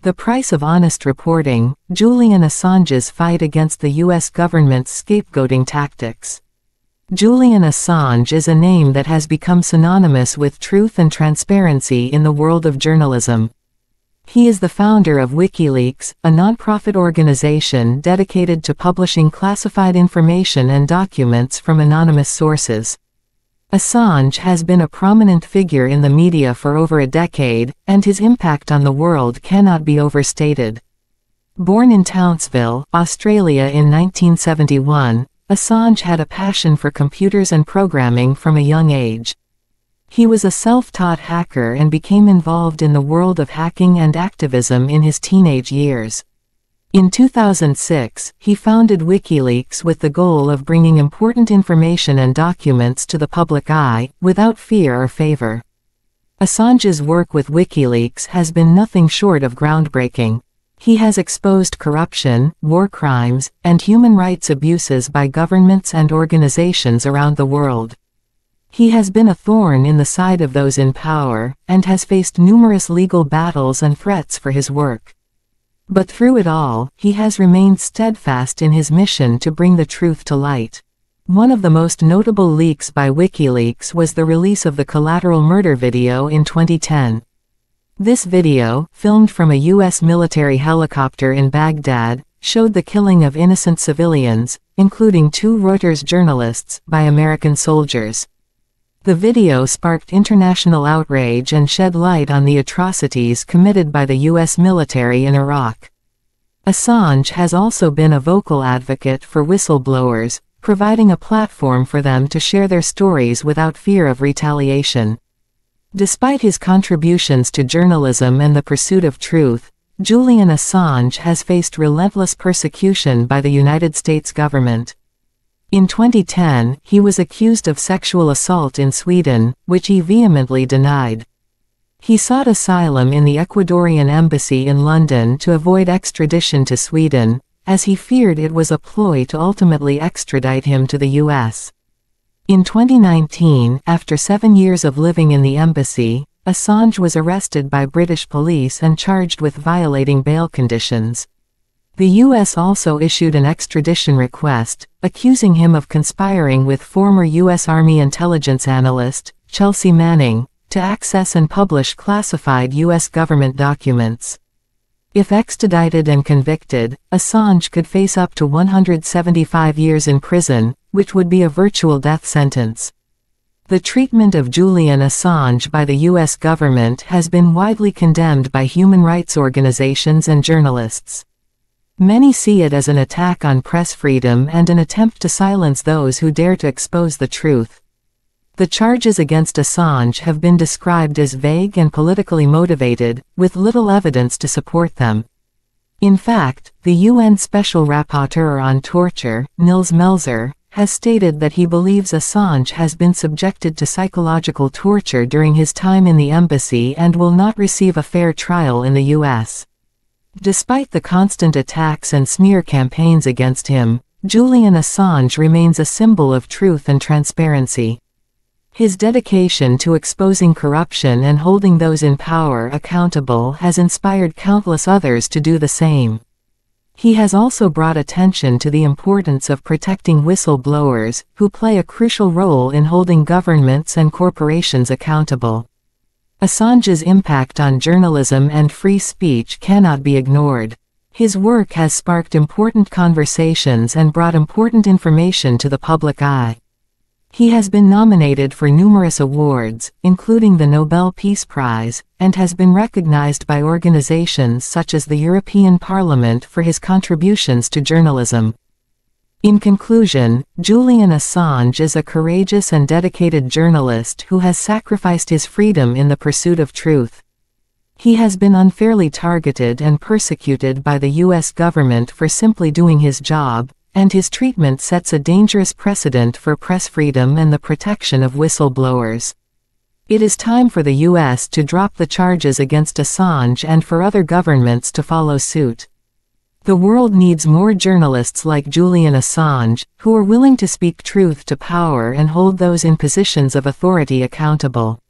The price of honest reporting: Julian Assange's fight against the U.S. government's scapegoating tactics. Julian Assange is a name that has become synonymous with truth and transparency in the world of journalism. He is the founder of WikiLeaks, a nonprofit organization dedicated to publishing classified information and documents from anonymous sources. Assange has been a prominent figure in the media for over a decade, and his impact on the world cannot be overstated. Born in Townsville, Australia in 1971, Assange had a passion for computers and programming from a young age. He was a self-taught hacker and became involved in the world of hacking and activism in his teenage years. In 2006, he founded WikiLeaks with the goal of bringing important information and documents to the public eye, without fear or favor. Assange's work with WikiLeaks has been nothing short of groundbreaking. He has exposed corruption, war crimes, and human rights abuses by governments and organizations around the world. He has been a thorn in the side of those in power, and has faced numerous legal battles and threats for his work. But through it all, he has remained steadfast in his mission to bring the truth to light. One of the most notable leaks by WikiLeaks was the release of the collateral murder video in 2010. This video, filmed from a U.S. military helicopter in Baghdad, showed the killing of innocent civilians, including 2 Reuters journalists, by American soldiers. The video sparked international outrage and shed light on the atrocities committed by the U.S. military in Iraq. Assange has also been a vocal advocate for whistleblowers, providing a platform for them to share their stories without fear of retaliation. Despite his contributions to journalism and the pursuit of truth, Julian Assange has faced relentless persecution by the United States government. In 2010, he was accused of sexual assault in Sweden, which he vehemently denied. He sought asylum in the Ecuadorian embassy in London to avoid extradition to Sweden, as he feared it was a ploy to ultimately extradite him to the U.S. In 2019, after 7 years of living in the embassy, Assange was arrested by British police and charged with violating bail conditions. The U.S. also issued an extradition request, accusing him of conspiring with former U.S. Army intelligence analyst, Chelsea Manning, to access and publish classified U.S. government documents. If extradited and convicted, Assange could face up to 175 years in prison, which would be a virtual death sentence. The treatment of Julian Assange by the U.S. government has been widely condemned by human rights organizations and journalists. Many see it as an attack on press freedom and an attempt to silence those who dare to expose the truth. The charges against Assange have been described as vague and politically motivated, with little evidence to support them. In fact, the UN Special Rapporteur on Torture, Nils Melzer, has stated that he believes Assange has been subjected to psychological torture during his time in the embassy and will not receive a fair trial in the U.S. Despite the constant attacks and smear campaigns against him, Julian Assange remains a symbol of truth and transparency. His dedication to exposing corruption and holding those in power accountable has inspired countless others to do the same. He has also brought attention to the importance of protecting whistleblowers, who play a crucial role in holding governments and corporations accountable. Assange's impact on journalism and free speech cannot be ignored. His work has sparked important conversations and brought important information to the public eye. He has been nominated for numerous awards, including the Nobel Peace Prize, and has been recognized by organizations such as the European Parliament for his contributions to journalism. In conclusion, Julian Assange is a courageous and dedicated journalist who has sacrificed his freedom in the pursuit of truth. He has been unfairly targeted and persecuted by the U.S. government for simply doing his job, and his treatment sets a dangerous precedent for press freedom and the protection of whistleblowers. It is time for the U.S. to drop the charges against Assange and for other governments to follow suit. The world needs more journalists like Julian Assange, who are willing to speak truth to power and hold those in positions of authority accountable.